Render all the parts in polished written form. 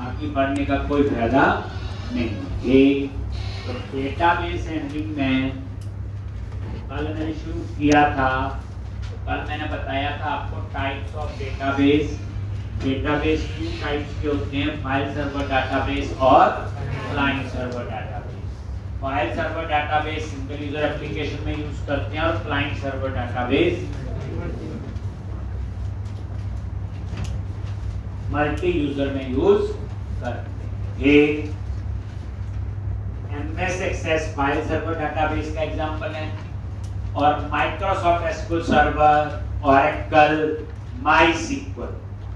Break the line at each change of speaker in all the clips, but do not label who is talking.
बाकी पढ़ने का कोई फायदा नहीं। एक तो डेटाबेस हैंडलिंग में कल मैंने शुरू किया था, तो कल मैंने बताया था आपको types of database. Database 2 types के होते हैं, फाइल सर्वर डेटाबेस और client server database. File server database single user application में यूज करते हैं और client server database multi user में यूज करते हैं। एक MS access file server database का एग्जांपल है, और Microsoft SQL server, Oracle, MySQL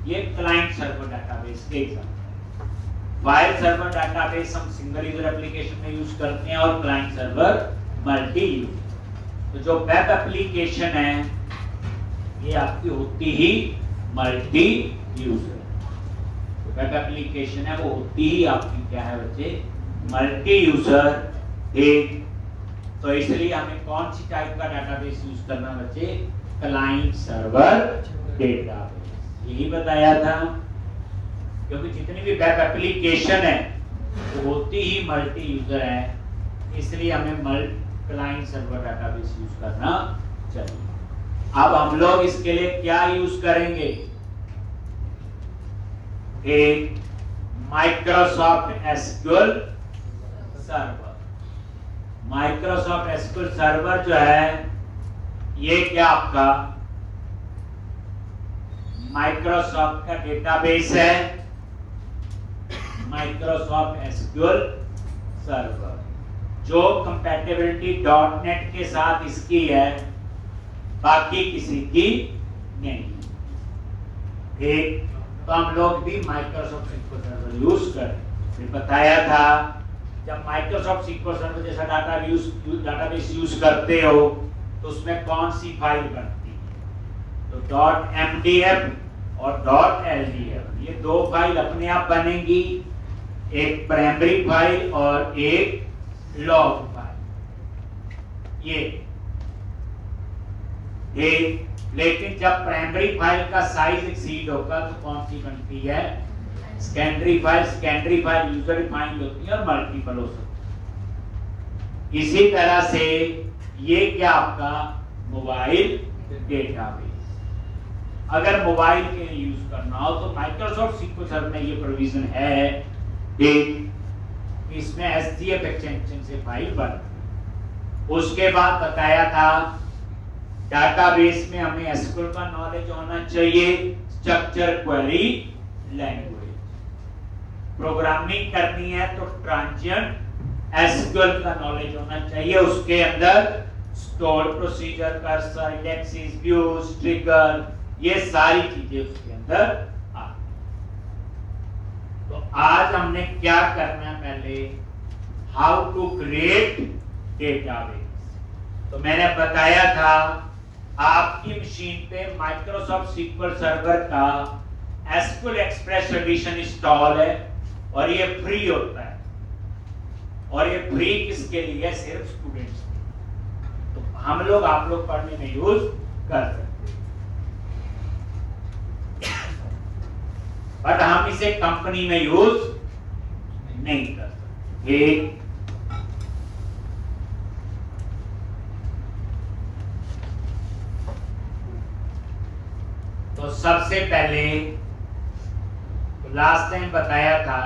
ये क्लाइंट सर्वर डेटाबेस के एग्जांपल है। फाइल सर्वर डेटाबेस हम सिंगल यूजर एप्लीकेशन में यूज करते हैं और क्लाइंट सर्वर मल्टी यूजर। तो जो वेब एप्लीकेशन है ये आपकी होती ही मल्टी यूजर। वेब एप्लीकेशन है वो होती ही आपकी क्या है बच्चे, मल्टी यूजर। एक तो इसलिए हमें कौन सी टाइप का डेटाबेस यूज करना बच्चे, क्लाइंट सर्वर डेटाबेस, यही बताया था। क्योंकि जितनी भी वेब एप्लीकेशन है वो होती ही मल्टी यूजर है, इसलिए हमें क्लाइंट सर्वर डेटाबेस यूज करना चाहिए। अब हम लोग इसके लिए क्या यूज करेंगे, एक Microsoft SQL server. Microsoft SQL server जो है ये क्या आपका माइक्रोसॉफ्ट का डेटाबेस है, माइक्रोसॉफ्ट एसक्यूएल सर्वर, जो कंपैटिबिलिटी .NET के साथ इसकी है, बाकी किसी की नहीं। एक तो हम लोग भी माइक्रोसॉफ्ट एसक्यूएल सर्वर यूज करें। फिर बताया था जब माइक्रोसॉफ्ट एसक्यूएल सर्वर जैसा डाटाबेस यूज करते हो तो उसमें कौन सी फाइल बनती है, तो .mdf और .ldf ये दो फाइल अपने आप बनेंगी, एक प्राइमरी फाइल और एक लॉग फाइल। ये एक लेकिन जब प्राइमरी फाइल का साइज एक्सीड होगा तो कौन सी बनती है, secondary file. Secondary file user defined होती है और मल्टीपल हो सकती है। इसी तरह से ये क्या आपका मोबाइल डेटाबेस, अगर मोबाइल के लिए यूज करना हो तो माइक्रोसॉफ्ट एसक्यूएल सर्वर में ये प्रोविजन है कि इसमें एसडीएफ एक्सटेंशन से फाइल बनती। उसके बाद बताया था डाटाबेस में हमें एसक्यूएल का नॉलेज होना चाहिए, स्ट्रक्चर क्वेरी लैंग्वेज। प्रोग्रामिंग करनी है तो ट्रांजिएंट एसक्यूएल का नॉलेज होना चाहिए, उसके अंदर store procedure, cursor, indexes, views, trigger, ये सारी चीजें उसके अंदर आती। तो आज हमने क्या करना है, पहले हाउ टू क्रिएट डेटाबेस। तो मैंने बताया था आपकी मशीन पे माइक्रोसॉफ्ट एसक्यूएल सर्वर का एसक्यूएल एक्सप्रेस एडिशन इंस्टॉल है और ये फ्री होता है, और ये फ्री किसके लिए, सिर्फ स्टूडेंट्स के। तो हम लोग आप लोग पढ़ने में यूज कर सकते हैं, बट हम इसे कंपनी में यूज नहीं कर सकते। एक तो सबसे पहले तो लास्ट टाइम बताया था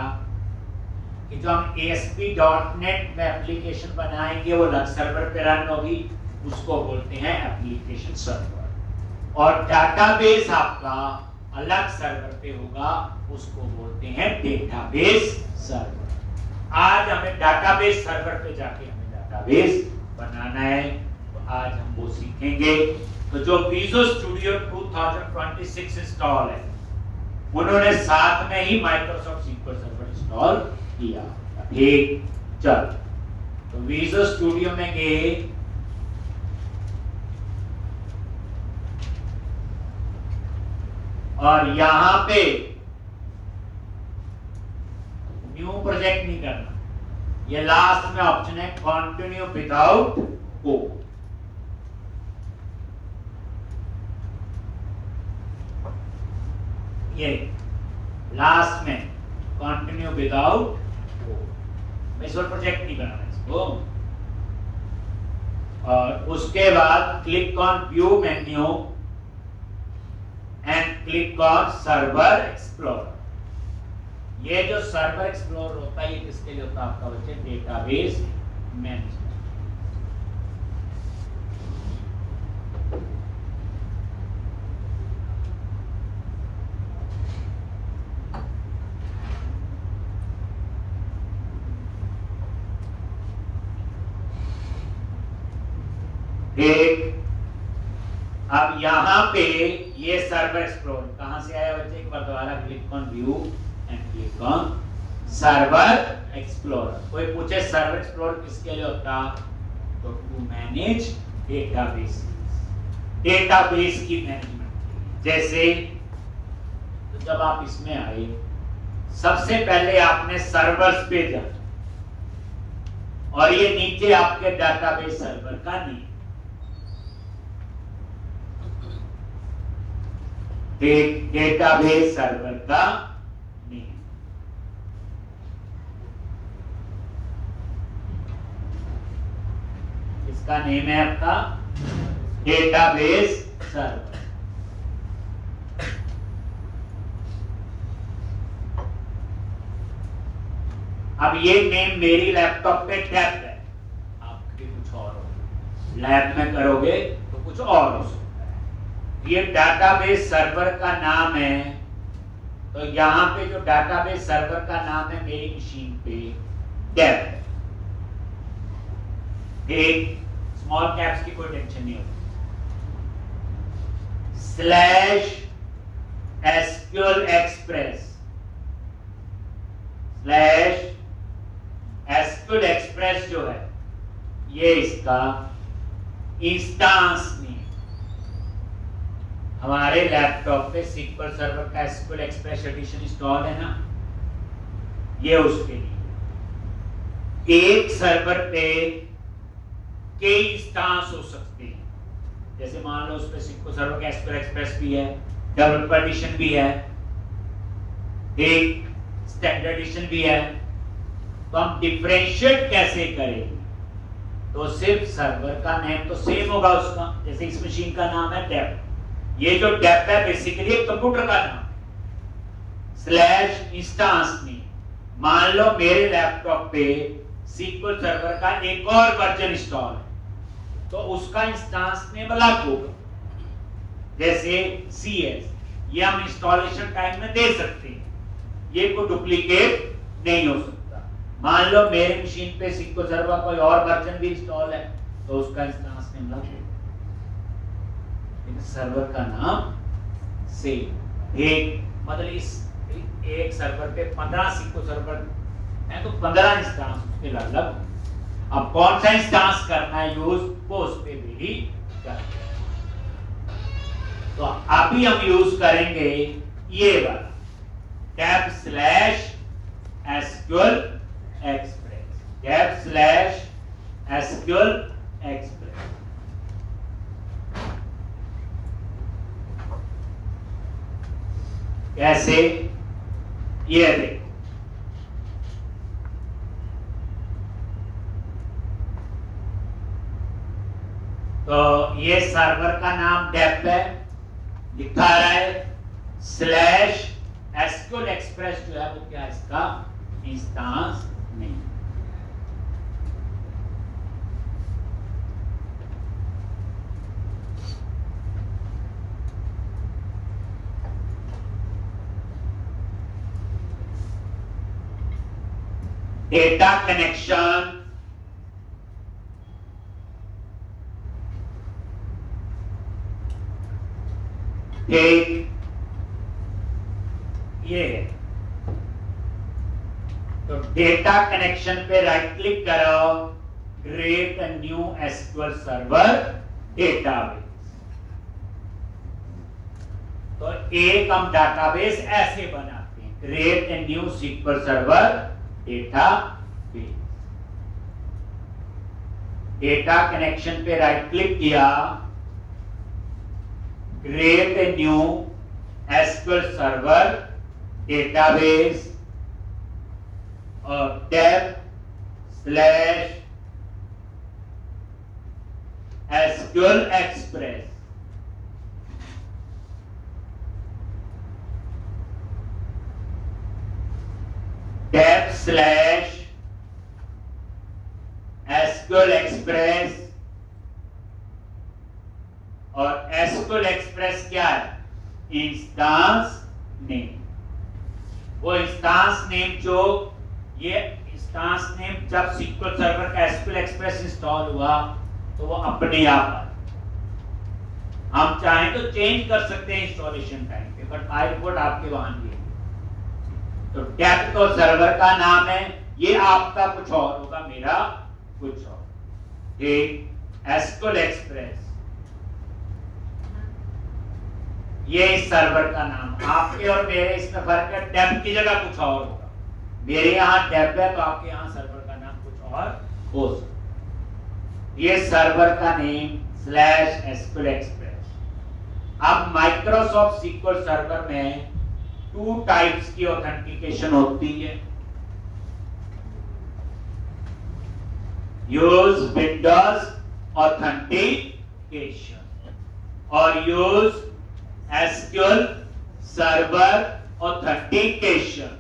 कि जो हम ASP.NET में एप्लीकेशन बनाएंगे वो अलग सर्वर पे रन होगी, उसको बोलते हैं एप्लीकेशन सर्वर, और डाटाबेस आपका अलग सर्वर पे होगा, उसको बोलते हैं डेटाबेस सर्वर। आज हमें डाटाबेस सर्वर पे जाके हमें डाटाबेस बनाना है, तो आज हम वो सीखेंगे। तो जो विजुअल स्टूडियो 2026 इंस्टॉल है, उन्होंने साथ में ही माइक्रोसॉफ्ट एसक्यूएल सर्वर इंस्टॉल किया। ठीक, चल तो विजुअल स्टूडियो में गए, और यहां पे न्यू प्रोजेक्ट नहीं करना, ये लास्ट में ऑप्शन है कंटिन्यू विदाउट कोड। ये लास्ट में कंटिन्यू विदाउट कोड। मैं इस बार प्रोजेक्ट नहीं बनाना इसको। और उसके बाद click on view menu and click on server explorer. ये जो सर्वर एक्सप्लोरर होता है ये किसके लिए होता है आपका बच्चे? Database management. एक अब यहां पे ये सर्वर एक्सप्लोरर कहां से आया बच्चे? एक बार दोबारा click on view and click on server explorer. कोई पूछे सर्वर एक्सप्लोरर किसके लिए होता? तो टू मैनेज डेटाबेस, डेटाबेस की मैनेजमेंट। जैसे तो जब आप इसमें आए सबसे पहले आपने सर्वर्स पे जाना और ये नीचे आपके डेटाबेस सर्वर का नेम, डेटाबेस सर्वर का नेम। इसका नेम है आपका डेटाबेस सर्वर। अब ये नेम मेरी लैपटॉप पे टैब है, आपके कुछ और हो, लैब में करोगे तो कुछ और हो सकता है। ये डेटाबेस सर्वर का नाम है, तो यहां पे जो डेटाबेस सर्वर का नाम है मेरी मशीन पे टैब है। एक स्मॉल कैप्स की कोई टेंशन नहीं होती। Slash SQL express, slash SQL express जो है ये इसका इंस्टांस नेम। हमारे लैपटॉप पे SQL सर्वर का SQL एक्सप्रेस एडिशन इंस्टॉल है ना, ये उसके लिए। एक सर्वर पे कई इंस्टांस हो सकते हैं। जैसे मान लो उस पे SQL सर्वर का SQL एक्सप्रेस भी है, डेवलपर एडिशन भी है, एक स्टैंडर्ड एडिशन भी है। तो हम डिफरेंशिएट कैसे करेंगे? तो सिर्फ सर्वर का नेम तो सेम होगा उसका। जैसे इस मशीन का नाम है डेप, ये जो डेप है बेसिकली कंप्यूटर का नाम, स्लैश इंस्टांस नेम। मान लो मेरे लैपटॉप पे SQL सर्वर का एक और वर्जन इंस्टॉल है तो उसका इंस्टांस नेम अलग होगा। जैसे CS, ये हम इंस्टॉलेशन टाइम में दे सकते हैं, ये कोई डुप्लीकेट नहीं हो सकता। मान लो मेरे मशीन पे SQL सर्वर कोई और वर्जन भी इंस्टॉल है तो उसका इंस्टांस नेम अलग होगा, लेकिन सर्वर का नाम सेम। एक मतलब इस एक सर्वर पे 15 SQL सर्वर है तो 15 इंस्टांस उसके अलग। अब कौन सा इंस्टांस करना है यूज, वो उस पे भी करना है। तो अभी हम यूज करेंगे ये वाला tab slash SQL express, tab slash SQL express. कैसे? ये देखो, तो ये सर्वर का नाम डेप है, लिखा रहा है स्लैश एसक्यूएल एक्सप्रेस जो है वो क्या है इसका इंस्टांस नेम। डेटा कनेक्शन, एक ये तो डेटा कनेक्शन पे राइट क्लिक करो, create a new SQL server database. तो एक हम डेटाबेस ऐसे बनाते हैं, create a new SQL server database. Data connection पे राइट क्लिक किया, create a new SQL server database, और tab/SQL Express, tab/SQL Express। और SQL Express क्या है? Instance name. वो इंस्टांस नेम जो ये इंस्टांस नेम जब SQL सर्वर का SQL Express इंस्टॉल हुआ तो वो अपने आप आया। हम चाहें तो चेंज कर सकते हैं इंस्टॉलेशन टाइम पे, बट बाय डिफॉल्ट आपके वहां भी है। तो डेप तो सर्वर का नाम है, ये आपका कुछ और होगा, मेरा कुछ और। एक SQL Express ये इस सर्वर का नाम, आपके और मेरे इसमें फर्क है, डेप की जगह कुछ और होगा। मेरे यहाँ डेप है तो आपके यहाँ सर्वर का नाम कुछ और हो सकता। ये सर्वर का नेम /SQL Express। अब माइक्रोसॉफ्ट SQL सर्वर में 2 टाइप्स की ऑथेंटिकेशन होती है। यूज विंडोज ऑथेंटिकेशन और use SQL server authentication.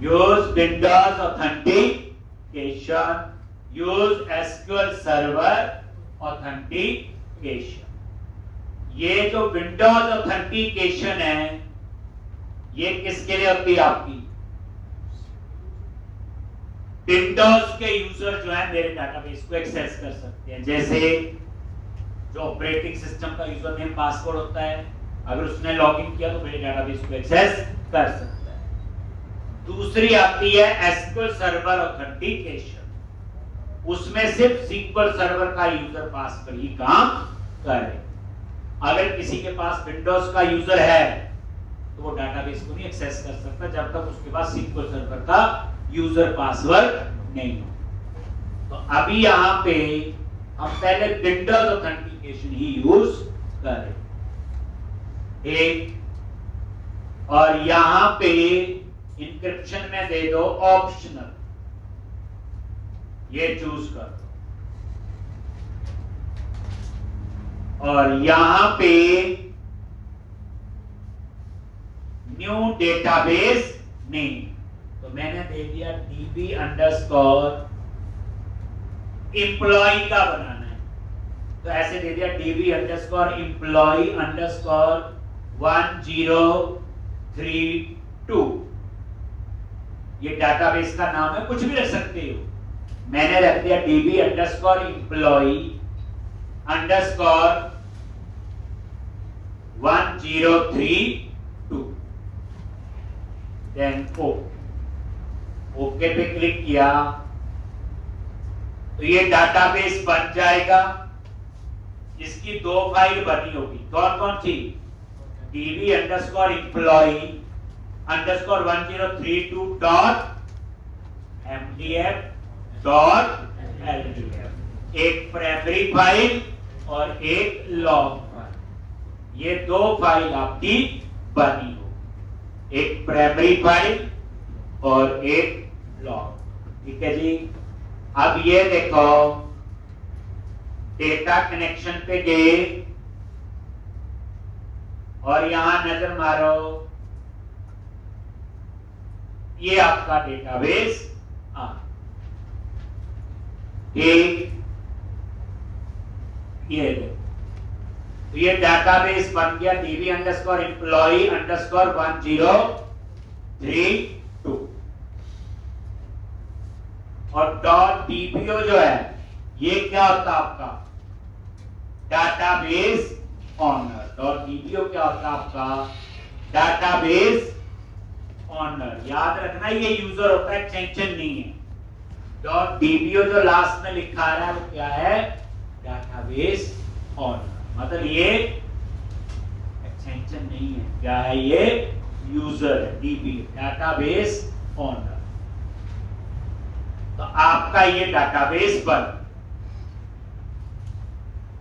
Use Windows authentication, use SQL server authentication. ये जो विंडोज ऑथेंटिकेशन है ये किसके लिए होती है? आपकी विंडोज के यूजर जो है मेरे डाटाबेस को एक्सेस कर सकते हैं। जैसे जो ऑपरेटिंग सिस्टम का यूजर नेम पासवर्ड होता है, अगर उसने लॉगिन किया तो मेरे डाटाबेस को एक्सेस कर सकता है। दूसरी आती है SQL सर्वर ऑथेंटिकेशन, उसमें सिर्फ SQL सर्वर का यूजर पासवर्ड ही काम करे। अगर किसी के पास विंडोज का यूजर है तो वो डाटाबेस को नहीं एक्सेस कर सकता जब तक उसके पास SQL सर्वर का यूजर पासवर्ड नहीं हो। तो अभी यहाँ पे हम पहले विंडोज ऑथेंटिकेशन ही यूज करें। एक और यहाँ पे इंक्रिप्शन में दे दो ऑप्शनल, ये चूज कर दो। और यहां पे न्यू डेटाबेस नेम, तो मैंने दे दिया DB_employee का बनाना है, तो ऐसे दे दिया DB_employee_1032। ये डाटाबेस का नाम है, कुछ भी रख सकते हो। मैंने रख दिया DB_employee_1032। देन ओके पे क्लिक किया तो ये डाटाबेस बन जाएगा। इसकी 2 फाइल बनी होगी, कौन कौन सी? DB_employee_1032.mdf.ldf, एक प्राइमरी फाइल और एक लॉग फाइल। ये 2 फाइल आपकी बनी हो, एक प्राइमरी फाइल और एक लॉग। ठीक है जी। अब ये देखो डेटा कनेक्शन पे गए और यहां नजर मारो, ये आपका डेटाबेस ठीक, ये देखो तो ये डाटाबेस बन गया DB_employee_1032। और .dbo जो है ये क्या होता है आपका? Database honour. .dbo क्या होता है आपका? Database owner. याद रखना ये यूजर होता है, एक्सटेंशन नहीं है। .dbo जो लास्ट में लिखा आ रहा है वो क्या है? Database owner. मतलब ये एक्सटेंशन नहीं है, क्या है ये? यूजर है, DB डाटाबेस ऑनर। तो आपका ये डाटाबेस बन।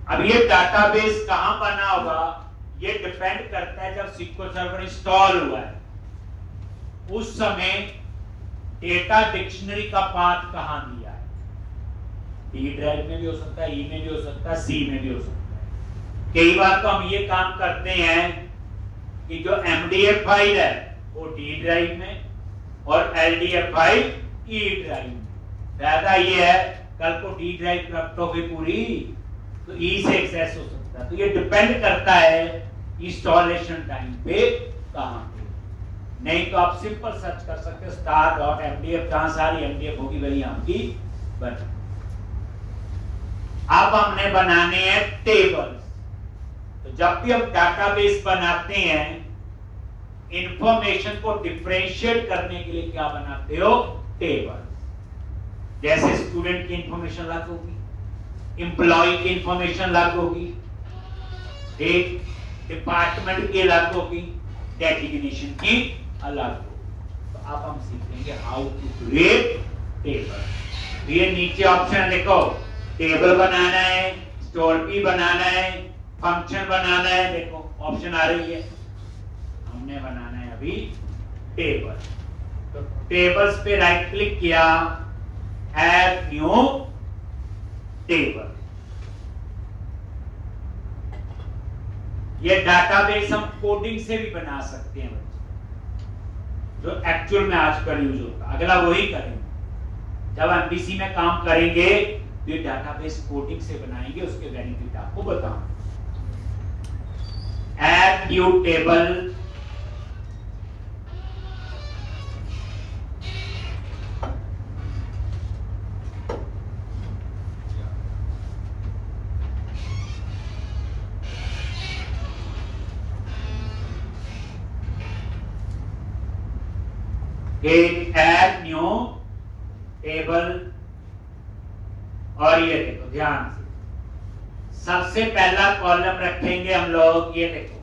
अब ये डाटाबेस कहां बना होगा? ये डिपेंड करता है जब SQL सर्वर इंस्टॉल हुआ है उस समय डेटा डिक्शनरी का पाथ कहां दिया है। डी ड्राइव में भी हो सकता है, ई में भी हो सकता है, सी में भी हो सकता है। कई बार तो हम ये काम करते हैं कि जो MDF फाइल है वो डी ड्राइव में और LDF फाइल ई ड्राइव में। फायदा ये है कल को डी ड्राइव करप्ट हो गई पूरी तो ई से एक्सेस हो सकता है। तो ये डिपेंड करता है इंस्टॉलेशन टाइम पे कहां पे। नहीं तो आप सिंपल सर्च कर सकते star.mdf, जहां सारी MDF होगी वही आपकी बन। अब हमने बनाने हैं टेबल्स। तो जब भी हम डाटाबेस बनाते हैं इंफॉर्मेशन को डिफरेंशिएट करने के लिए क्या बनाते हो? टेबल्स। जैसे स्टूडेंट की इंफॉर्मेशन अलग होगी, एम्प्लॉय की इंफॉर्मेशन अलग होगी, एक डिपार्टमेंट की अलग होगी, डेजिग्नेशन की अलग होगी। तो अब हम सीखेंगे हाउ टू क्रिएट टेबल। ये नीचे ऑप्शन देखो, टेबल बनाना है, स्टोर की बनाना है, फंक्शन बनाना है। देखो ऑप्शन आ रही है, हमने बनाना है अभी टेबल। तो टेबल्स पे राइट क्लिक किया, ऐड न्यू टेबल। ये डाटाबेस हम कोडिंग से भी बना सकते हैं बच्चे, जो एक्चुअल में आजकल यूज होता है। अगला वही करेंगे जब MVC में काम करेंगे तो ये डाटाबेस कोडिंग से बनाएंगे, उसके बेनिफिट आपको बताऊंगा। Add new table. Add new table. और ये देखो ध्यान से, सबसे पहला कॉलम रखेंगे हम लोग, ये देखो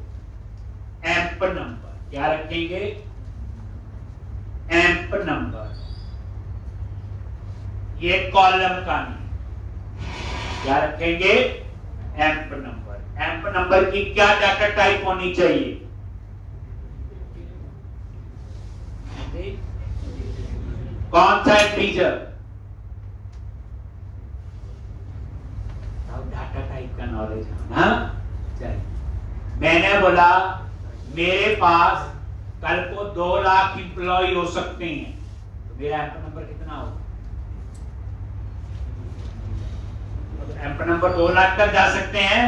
एम्प नंबर। क्या रखेंगे? Amp number. ये कॉलम का नहीं, क्या रखेंगे? Amp number. एम्प नंबर की क्या डाटा टाइप होनी चाहिए? कौन सा इंटीजर? डाटा टाइप का नॉलेज है। हाँ चलिए, मैंने बोला मेरे पास कल को 2 लाख इंप्लॉय हो सकते हैं, तो मेरा एम्प नंबर कितना होगा? तो एम्प नंबर 2 लाख तक जा सकते हैं,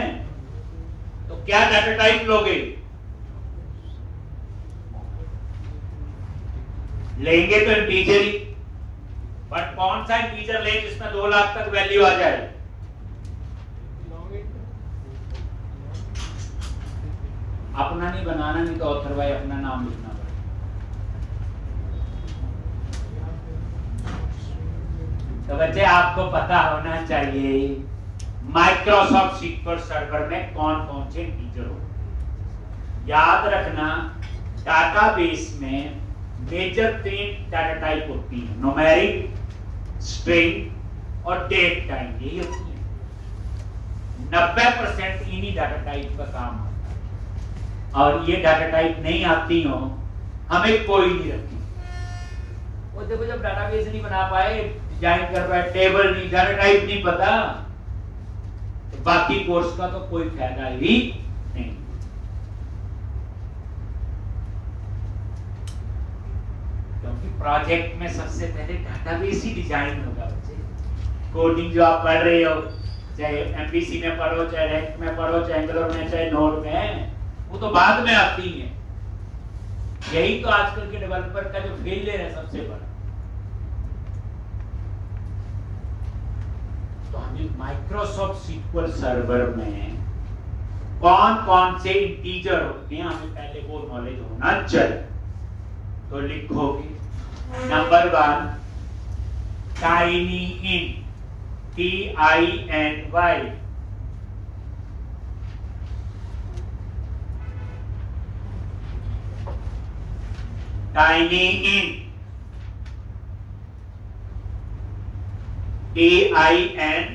तो क्या डाटा टाइप लोगे? लेंगे तो इंटीजर ही, बट कौन सा इंटीजर ले जिसमें 2 लाख तक वैल्यू आ जाए? अपना नहीं बनाना, नहीं तो ऑथर भाई अपना नाम लिखना पड़ेगा। तो बच्चे आपको पता होना चाहिए माइक्रोसॉफ्ट SQL सर्वर में कौन कौन से इंटीजर हो। याद रखना डाटाबेस में मेजर 3 डाटा टाइप होती है, न्यूमेरिक, स्ट्रिंग और डेट टाइप। यही होती है। 90% इन्हीं डाटा टाइप का काम है। और ये डाटा टाइप नहीं आती हो हमें कोई नहीं रखती। वो देखो जब डाटाबेस नहीं बना पाए, डिजाइन कर पाए, टेबल नहीं, डाटा टाइप नहीं पता, तो बाकी कोर्स का तो कोई फायदा ही नहीं। क्योंकि प्रोजेक्ट में सबसे पहले डाटाबेस ही डिजाइन होगा बच्चे। कोडिंग जो आप पढ़ रहे हो, चाहे MVC में पढ़ो, चाहे रेक्ट में पढ़ो, चाहे एंगुलर में, चाहे नोड में, वो तो बाद में आती है। यही तो आजकल के डेवलपर का जो फेलियर है सबसे बड़ा। तो हमें माइक्रोसॉफ्ट SQL सर्वर में कौन कौन से इंटीजर होते हैं हमें पहले वो नॉलेज होना चाहिए। तो लिखोगे नंबर 1 टाइनी इन, TINY। टाइनी इन, TINY।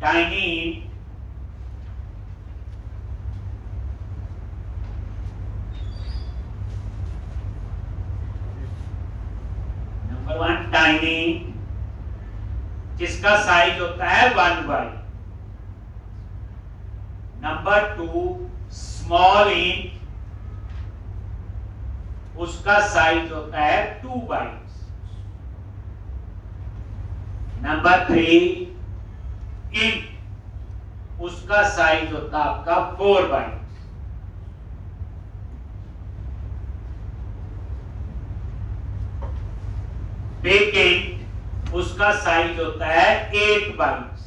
टाइनी इन टाइनी जिसका साइज होता है 1 बाइट। नंबर 2 स्मॉल इंट, उसका साइज होता है 2 बाइट्स। नंबर 3 इंट, उसका साइज होता है आपका 4 बाइट्स। बिग इंट, उसका साइज होता है 8 बाइट्स।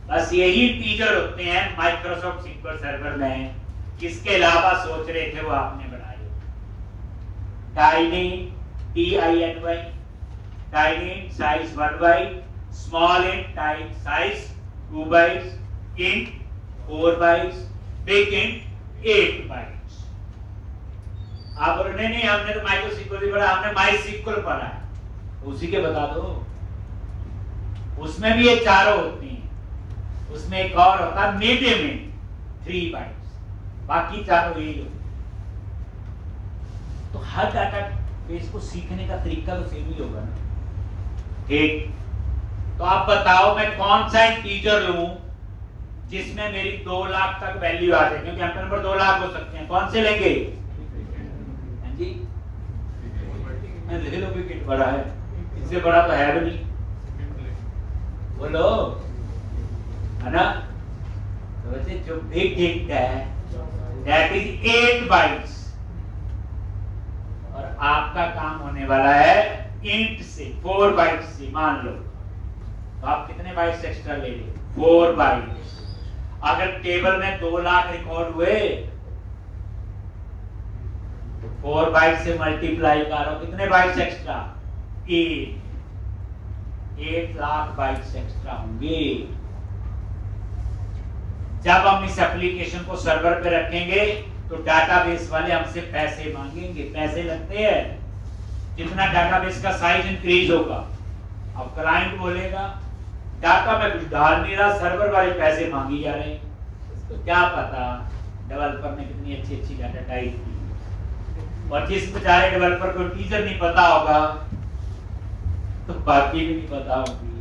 बस यही इंटीजर होते हैं माइक्रोसॉफ्ट सिक्वल सर्वर में। इसके अलावा सोच रहे थे वो आपने बनाए। Tiny TINY, tiny size 1 byte, small int type size 2 bytes, int 4 bytes, big int 8 bytes. आप बोले नहीं हमने तो माइक्रो सिक्वल ही पढ़ा, हमने माई सिक्वल पढ़ा है, तो उसी के बता दो। उसमें भी ये चारों होती हैं। उसमें एक और होता है मीडियम इंट 3 बाइट्स, बाकी चारों यही होते। तो हर डाटा बेस को सीखने का तरीका तो सेम ही होगा ना। ठीक, तो आप बताओ मैं कौन सा इंटीजर लूं जिसमें मेरी 2 लाख तक वैल्यू आ जाए, क्योंकि आपके नंबर 2 लाख हो सकते हैं। कौन से लेंगे जी? मैं ले लो, भी किट बड़ा है, इससे बड़ा तो है भी नहीं। बोलो है ना। तो वैसे जो बिग इंट है दैट इज 8 बाइट्स, और आपका काम होने वाला है इंट से 4 बाइट्स से। मान लो तो आप कितने बाइट्स एक्स्ट्रा ले लिए? 4 बाइट्स। अगर टेबल में 2 लाख रिकॉर्ड हुए तो 4 बाइट से मल्टीप्लाई करो, कितने bytes extra? 8 lakh bytes extra होंगे। जब हम इस एप्लीकेशन को सर्वर पे रखेंगे तो डाटाबेस वाले हमसे पैसे मांगेंगे। पैसे लगते हैं जितना डाटाबेस का साइज इंक्रीज होगा। अब क्लाइंट बोलेगा डाटा में कुछ डाल नहीं रहा, सर्वर वाले पैसे मांगी जा रहे हैं। तो क्या पता डेवलपर ने कितनी अच्छी अच्छी डाटा टाइप की, और जिस बेचारे डेवलपर को टीचर नहीं पता होगा तो बाकी भी नहीं पता होगी,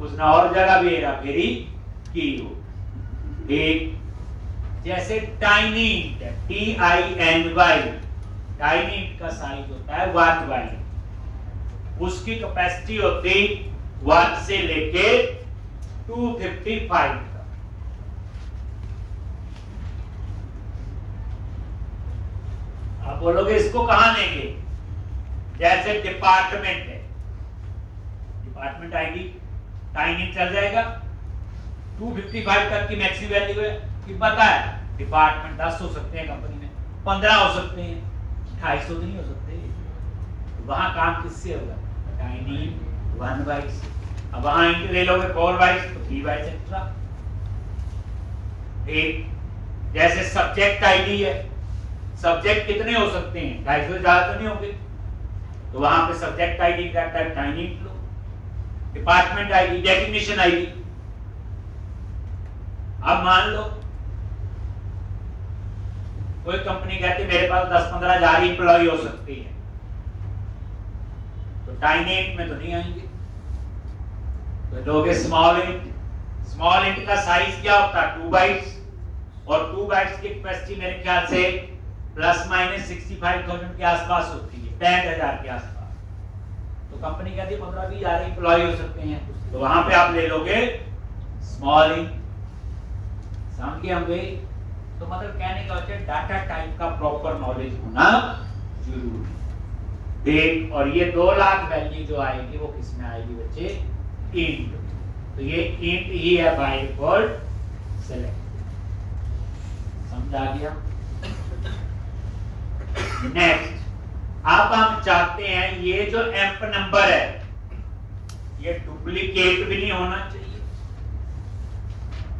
उसने और जगह भी हेरा फेरी की हो। एक जैसे टाइनी TINY, टाइनी का साइज होता है 1 बाइट। उसकी कैपेसिटी होती 1 से लेके 255 तक। आप बोलोगे इसको कहां लेंगे? जैसे डिपार्टमेंट है, डिपार्टमेंट आएगी, टाइनी चल जाएगा। 255 तक की मैक्सी वैल्यू है कि पता है। डिपार्टमेंट 10 हो सकते हैं, कंपनी में 15 हो सकते हैं, 250 तो नहीं हो सकते। तो वहां काम किससे होगा? टाइनी 1 बाइट से। अब वहां इंट ले लोगे 4 बाइट्स तो 3 बाइट्स एक्स्ट्रा। एक जैसे सब्जेक्ट आईडी है, सब्जेक्ट कितने हो सकते हैं? 250 से ज्यादा तो नहीं होंगे, तो वहां पे सब्जेक्ट आईडी का टाइप टाइनी लो। Department ID, designation ID. अब मान लो कोई कंपनी कहती है मेरे पास 10-15 हजार एम्प्लॉय हो सकते हैं, तो टाइनी इंट में तो नहीं आएंगे, तो लोगे स्मॉल इंट। स्मॉल इंट का साइज क्या होता है? 2 बाइट्स, और 2 बाइट्स की कैपेसिटी मेरे ख्याल से ±65,000 के आसपास होती है, 65,000 के आसपास। तो कंपनी कहती है 15-20 हजार एम्प्लॉय हो सकते हैं, तो वहां पे आप ले लोगे स्मॉल इंट। समझ हम गए? तो मतलब कहने का मतलब डाटा टाइप का प्रॉपर नॉलेज होना जरूरी। देख, और ये 2 लाख वैल्यू जो आएगी वो किस में आएगी बच्चे? इंट। तो ये इंट ही है बाय डिफॉल्ट सेलेक्ट। समझ आ गया? नेक्स्ट, अब हम चाहते हैं ये जो एम्प नंबर है ये डुप्लीकेट भी नहीं होना चाहिए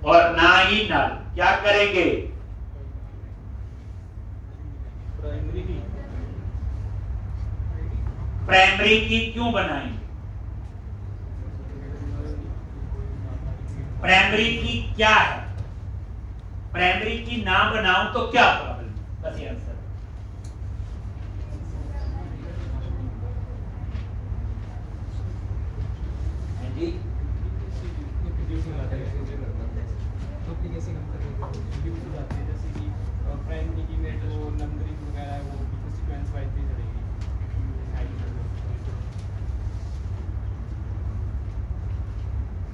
और ना ही नल। क्या करेंगे? प्राइमरी की क्यों बनाएंगे? प्राइमरी की क्या है? प्राइमरी की ना बनाऊं तो क्या प्रॉब्लम? बस ये आंसर।
कैसे कम कर देते हो? ड्यूज हो जाती है, जैसे कि प्राइमरी की में जो नंबरिंग वगैरह है वो सीक्वेंस वाइज भी चलेगी।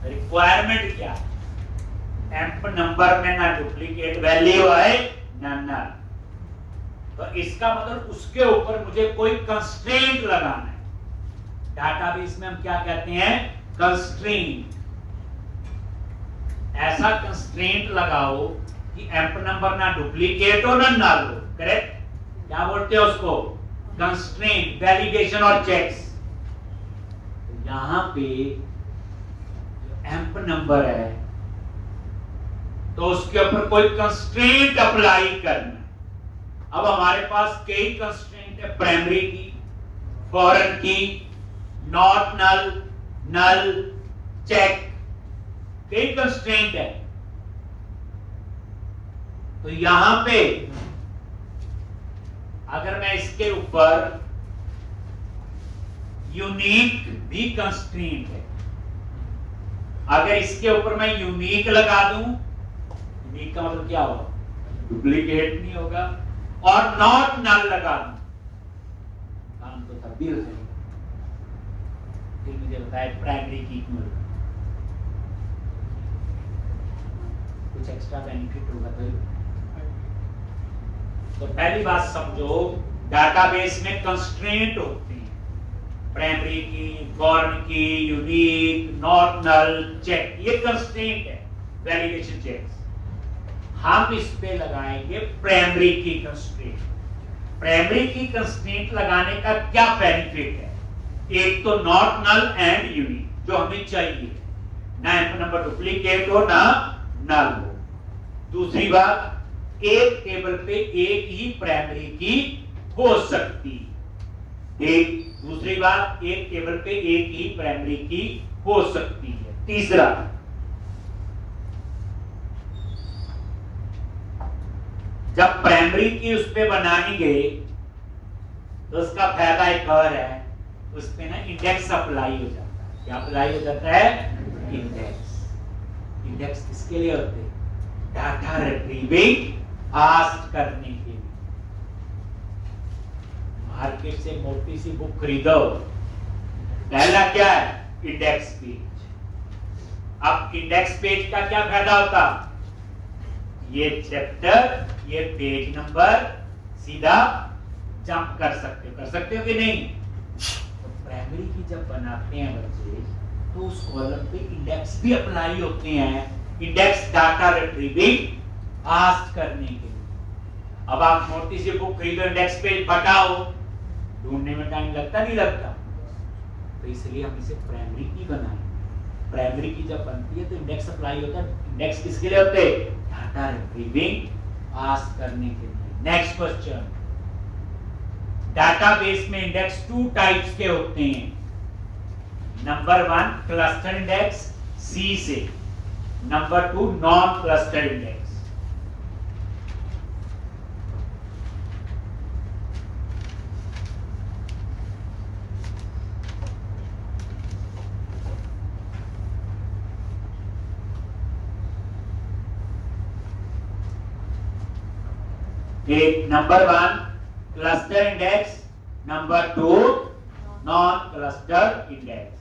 रिक्वायरमेंट क्या है? एम्प नंबर में ना डुप्लीकेट वैल्यू आए ना नल। तो इसका मतलब उसके ऊपर मुझे कोई कंस्ट्रेंट लगाना है। डाटाबेस में हम क्या कहते हैं? कंस्ट्रेंट। ऐसा कंस्ट्रेंट लगाओ कि एम्प नंबर ना डुप्लीकेट हो ना नल हो। करेक्ट? क्या बोलते हो उसको? कंस्ट्रेंट, वैलिडेशन और चेक्स। तो यहां पे एम्प नंबर है तो उसके ऊपर कोई कंस्ट्रेंट अप्लाई करना। अब हमारे पास कई कंस्ट्रेंट है, प्राइमरी की, फॉरेन की, नॉट नल, नल, चेक, कई कंस्ट्रेंट है। तो यहां पे अगर मैं इसके ऊपर यूनिक भी कंस्ट्रेंट है, अगर इसके ऊपर मैं यूनिक लगा दूं, यूनिक का मतलब क्या होगा? डुप्लीकेट नहीं होगा। और नॉट नल लगा दूं, काम तो तब्दील हो जाएगा। फिर मुझे बताए प्राइमरी की क्यों लगा? कुछ एक्स्ट्रा बेनिफिट होगा तो पहली बात समझो, डाटाबेस में कंस्ट्रेंट होते हैं, प्राइमरी की, फॉरेन की, यूनिक, नॉट नल, चेक, ये कंस्ट्रेंट है, वैलिडेशन चेक्स। हम इस पे लगाएंगे प्राइमरी की कंस्ट्रेंट। प्राइमरी की कंस्ट्रेंट लगाने का क्या बेनिफिट है? एक तो नॉट नल एंड यूनिक, जो हमें चाहिए, ना एम्प नंबर डुप्लीकेट हो ना नल हो। दूसरी बात, एक टेबल पे एक ही प्राइमरी की हो सकती। एक दूसरी बात, एक टेबल पे एक ही प्राइमरी की हो सकती है। तीसरा, जब प्राइमरी की उस पे बनाएंगे तो उसका फायदा एक और है, उस पे ना इंडेक्स अप्लाई हो जाता है। क्या अप्लाई हो जाता है? इंडेक्स। इंडेक्स किसके लिए होते हैं? डाटा रिट्रीविंग, फास्ट करने के लिए। मार्केट से मोटी सी बुक खरीदो, पहला क्या है? Index page. अब इंडेक्स पेज का क्या फायदा होता? ये चैप्टर, ये पेज नंबर सीधा जंप कर सकते हो कि नहीं? तो प्राइमरी की जब बनाते हैं बच्चे तो उस कॉलम पे इंडेक्स भी अप्लाई होते हैं। इंडेक्स डाटा रिट्रीविंग फास्ट करने के लिए। अब आप मोटी सी बुक खरीदो, इंडेक्स पेज हटाओ, ढूंढने में टाइम लगता नहीं लगता? तो इसलिए हम इसे प्राइमरी की बनाए। प्राइमरी की जब बनती है तो इंडेक्स अप्लाई होता है। इंडेक्स किसके लिए होते हैं? डाटा रिट्रीविंग फास्ट करने के लिए। नेक्स्ट क्वेश्चन, डाटाबेस में इंडेक्स 2 टाइप्स के होते हैं। नंबर 1 क्लस्टर इंडेक्स सी से, नंबर 2 नॉन क्लस्टर इंडेक्स। एक number 1 cluster index, number 2 non cluster index.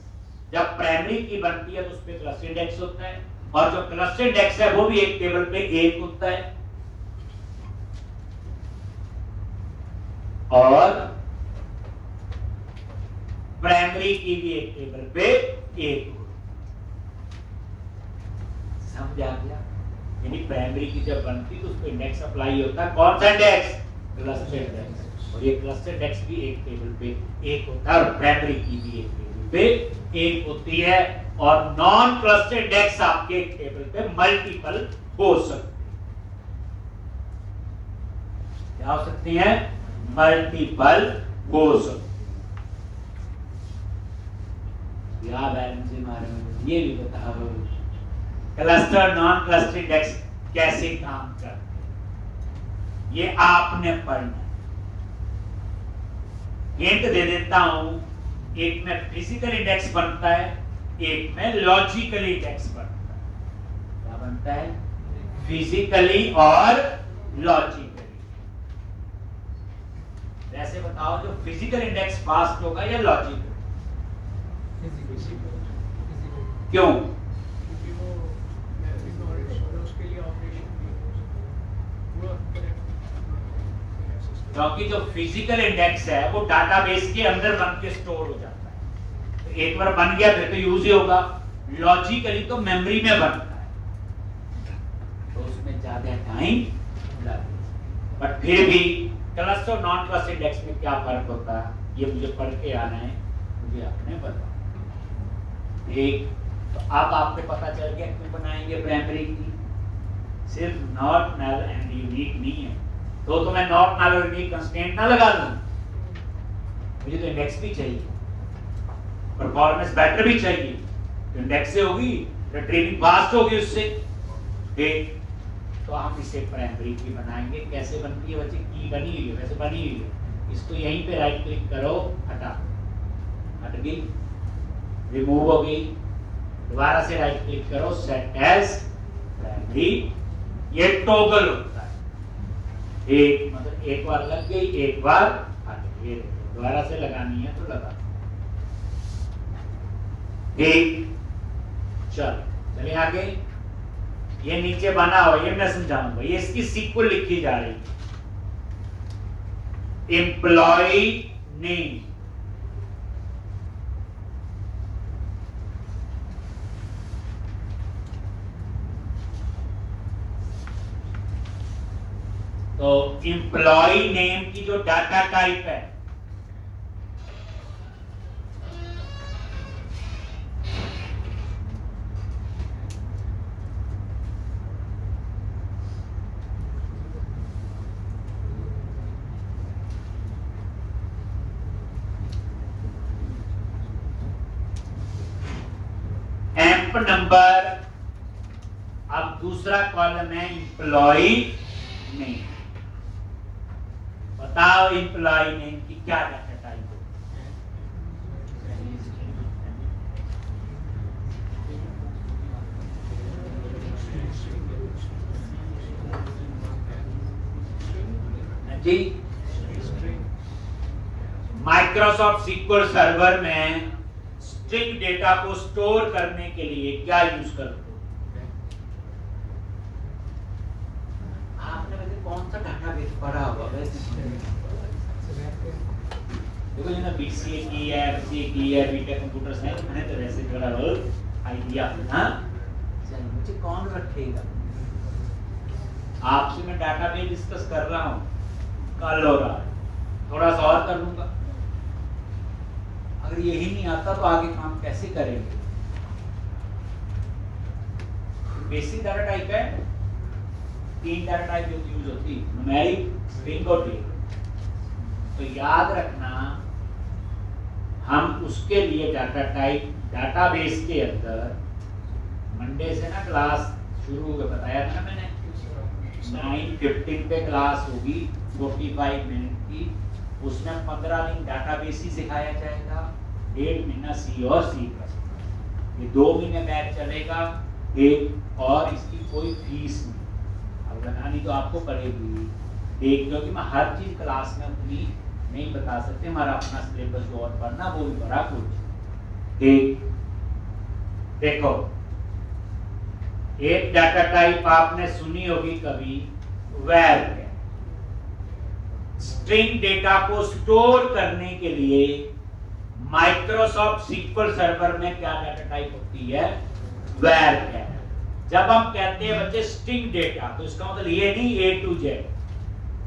जब प्राइमरी की बनती है तो उस पे क्लस्टर इंडेक्स होता है, और जो क्लस्टर इंडेक्स है वो भी एक टेबल पे एक होता है, और प्राइमरी की भी एक टेबल पे एक होता है। समझ आ गया? यानी प्राइमरी की जब बनती तो उसको इंडेक्स अप्लाई होता है। कौन सा इंडेक्स? Cluster index. और ये क्लस्टर इंडेक्स भी एक टेबल पे एक होता है, और प्राइमरी की भी एक टेबल पे एक होती है। और नॉन क्लस्टर इंडेक्स आपके एक टेबल पे मल्टीपल हो सकते हैं। क्या हो सकती हैं? मल्टीपल हो सकते हैं। याद है मुझे मारे में ये भी बता दो, क्लस्टर नॉन क्लस्टर इंडेक्स कैसे काम करते हैं, ये आपने पढ़ना। हिंट दे देता हूं, एक में फिजिकल इंडेक्स बनता है, एक में लॉजिकल इंडेक्स बनता है। क्या बनता है? फिजिकली और लॉजिकली। वैसे बताओ जो फिजिकल इंडेक्स फास्ट होगा या लॉजिकल? क्यों?
क्योंकि वो उसके लिए ऑपरेशन
क्योंकि जो फिजिकल इंडेक्स है वो डाटाबेस के अंदर बन के स्टोर हो जाता है, तो एक बार बन गया फिर तो यूज ही होगा। लॉजिकली तो मेमोरी में बनता है, तो उसमें ज्यादा टाइम लगेगा। बट फिर भी क्लस्टर और नॉन क्लस्टर इंडेक्स में क्या फर्क होता है ये मुझे पढ़ के आना है, मुझे आपने बताना। ठीक, तो अब आपको पता चल गया क्यों बनाएंगे प्राइमरी की। सिर्फ नॉट नल एंड यूनिक नहीं है, तो मैं नॉट नल और यूनिक कंस्ट्रेंट ना लगा दूं, मुझे तो इंडेक्स भी चाहिए, परफॉर्मेंस बेटर भी चाहिए। तो इंडेक्स से होगी, रिट्रीविंग फास्ट होगी उससे। ठीक, तो हम इसे प्राइमरी की बनाएंगे। कैसे बनती है बच्चे? की बनी हुई है, वैसे बनी हुई है। इसको यहीं पे राइट क्लिक करो, हटा, हट गई, रिमूव हो गई। दोबारा से राइट क्लिक करो, सेट एज प्राइमरी। ये टॉगल होता है, एक मतलब एक बार लग गई, एक बार हट गई। दोबारा से लगानी है तो लगा। ठीक, चलिए आगे। ये नीचे बना हुआ, ये मैं समझाऊंगा। ये इसकी सीक्वल लिखी जा रही है, एम्प्लॉय नेम। तो एम्प्लॉय नेम की जो डाटा टाइप है, एम्प नंबर। अब दूसरा कॉलम है एम्प्लॉय नेम। बताओ एम्प्लॉय नेम की क्या डाटा टाइप है? जी, माइक्रोसॉफ्ट सीक्वल सर्वर में स्ट्रिंग डेटा को स्टोर करने के लिए क्या यूज करते हो? आपने वैसे कौन सा डाटाबेस पढ़ा होगा? देखो ये ना बीसीए की है, एमसीए की है, बीटेक कंप्यूटर साइंस, मैंने तो वैसे थोड़ा बहुत आइडिया। हाँ, चल मुझे कौन रखेगा? आपसे मैं डाटाबेस डिस्कस कर रहा हूँ, कल हो रहा है, थोड़ा सा और कर लूंगा। अगर यही नहीं आता तो आगे काम कैसे करेंगे? बेसिक डाटा टाइप है, 3 डाटा टाइप यूज होती है, न्यूमेरिक, स्ट्रिंग और टेबल। तो याद रखना, हम उसके लिए डाटा टाइप डाटाबेस के अंदर मंडे से ना क्लास शुरू होगा, बताया था ना मैंने, 9:15 पे क्लास होगी 45 मिनट की। उसमें 15 दिन डाटाबेस ही सिखाया जाएगा, 1.5 महीना सी और सी प्लस। ये 2 महीने बैच चलेगा एक, और इसकी कोई फीस नहीं। अब लगानी तो आपको पड़ेगी एक, क्योंकि मैं हर चीज क्लास में अपनी नहीं बता सकते, हमारा अपना सिलेबस जो और पढ़ना वो भी बड़ा कुछ। ठीक, देखो एक डाटा टाइप आपने सुनी होगी कभी, वैर। स्ट्रिंग डेटा को स्टोर करने के लिए माइक्रोसॉफ्ट सीक्वल सर्वर में क्या डाटा टाइप होती है? वैर है। जब हम कहते हैं बच्चे स्ट्रिंग डेटा, तो इसका मतलब ये नहीं A to Z,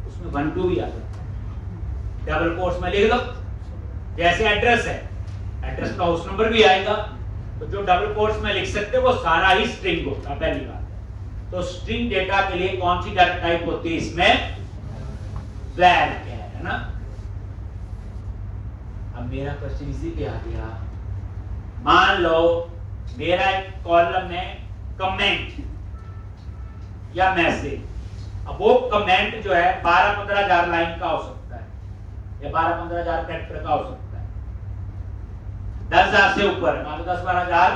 उसमें 1 2 भी आ सकता है। डबल कोट्स में लिख दो, जैसे एड्रेस है, एड्रेस का हाउस नंबर भी आएगा, तो जो डबल कोट्स में लिख सकते हो वो सारा ही स्ट्रिंग होगा, पहली बात। तो स्ट्रिंग डेटा के लिए कौन सी डाटा टाइप होती है? इसमें वैर है ना। अब मेरा क्वेश्चन इसी पे आ गया, मान लो मेरा एक कॉलम में कमेंट या मैसेज। अब वो कमेंट जो है 12-15 हजार लाइन का हो सकता है, या 12-15 हजार कैरेक्टर का हो सकता है, 10,000 से ऊपर, मान लो 10-12 हजार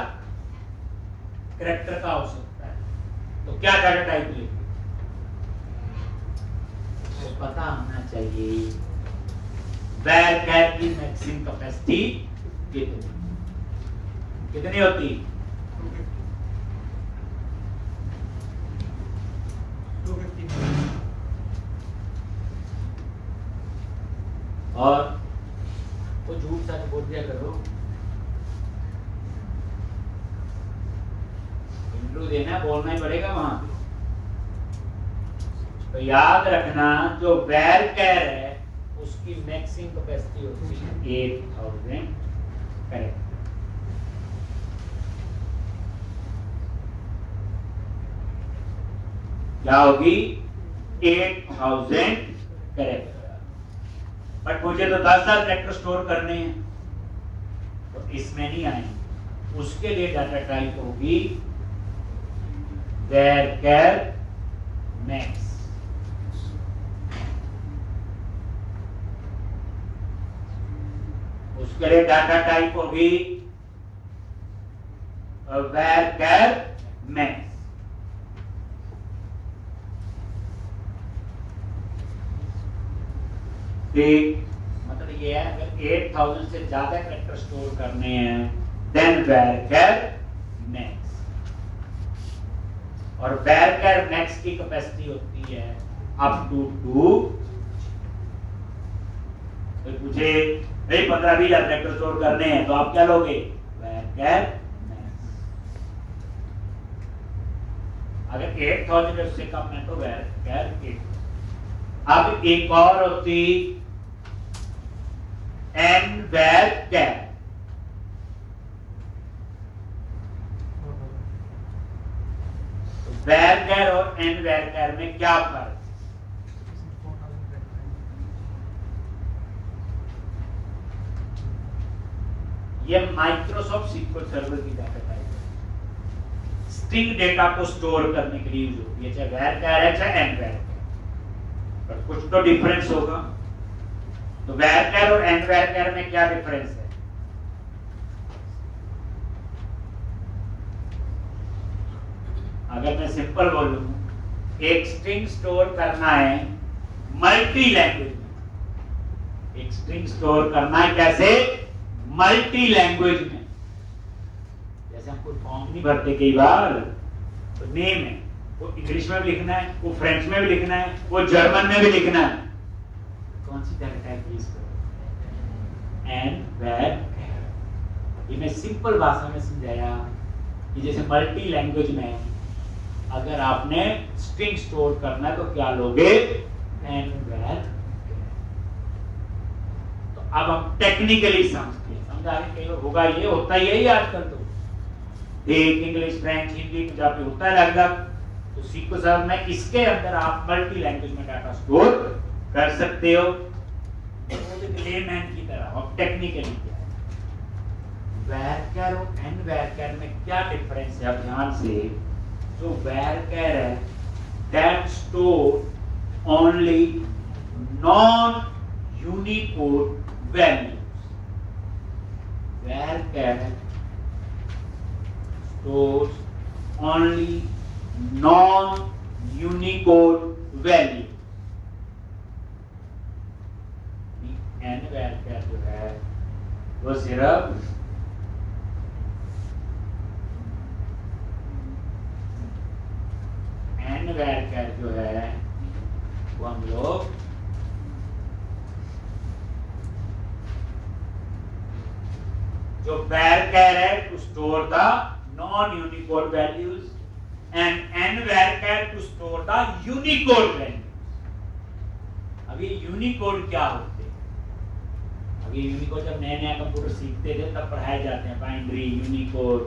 कैरेक्टर का हो सकता है। तो तो क्या डाटा टाइप लेंगे? तो पता होना चाहिए var की मैक्सिमम कैपेसिटी कितनी होती?
250।
और वो झूठ सच बोल दिया करो, इंटरव्यू देना बोलना ही पड़ेगा वहां पे। तो याद रखना जो वैर कैर है उसकी मैक्सिमम कैपेसिटी होती है 8000। करेक्ट। क्या होगी? 8000। करेक्ट। बट मुझे तो 10,000 ट्रैक्टर स्टोर करने हैं तो इसमें नहीं आएंगे। उसके लिए डाटा टाइप होगी var max। उसके लिए डाटा टाइप होगी var max। ठीक, मतलब ये है अगर 8000 से ज्यादा ट्रैक्टर स्टोर करने हैं देन var max। और var max की कैपेसिटी होती है अप टू 2। तो मुझे 15-20 ट्रैक्टर स्टोर करने हैं तो आप क्या लोगे? var max। अगर 8000 उससे कम है तो var 8। अब एक और होती nvar। var और nvar में क्या फर्क? ये माइक्रोसॉफ्ट सीक्वल सर्वर की डाटा टाइप है, स्ट्रिंग डेटा को स्टोर करने के लिए यूज होती है, चाहे var है चाहे nvar। पर कुछ तो डिफरेंस होगा। तो var और nvar में क्या डिफरेंस है? अगर मैं सिंपल बोलूं, एक स्ट्रिंग स्टोर करना है मल्टी लैंग्वेज में। एक स्ट्रिंग स्टोर करना है कैसे? मल्टी लैंग्वेज में। जैसे हम कोई फॉर्म नहीं भरते कई बार, तो नेम है वो इंग्लिश में भी लिखना है, वो फ्रेंच में भी लिखना है, वो जर्मन में भी लिखना है। कौन सी डाटा टाइप यूज करो? nvar। ये मैं सिंपल भाषा में समझाया कि जैसे मल्टी लैंग्वेज में अगर आपने स्ट्रिंग स्टोर करना है तो क्या लोगे? nvar। तो अब हम टेक्निकली समझते हैं, समझा रहे कई बार होगा, ये होता ही है आजकल। तो ठीक, इंग्लिश फ्रेंच हिंदी पंजाबी होता है अलग। तो सीक्वल सर्वर में इसके अंदर आप मल्टी लैंग्वेज में डाटा स्टोर कर सकते हो। लेमैन की तरह। और टेक्निकली क्या है? var और nvar में क्या डिफरेंस है? अब ध्यान से, जो var है that store only non Unicode values। var stores only non Unicode value। nvar जो है वो सिर्फ nvar जो है वो हम लोग जो var है to store the non Unicode values and nvar to store the Unicode values। अब ये यूनिकोड क्या होते हैं? अब ये यूनिकोड जब नया नया कंप्यूटर सीखते थे तब पढ़ाए जाते हैं, बाइनरी, यूनिकोड,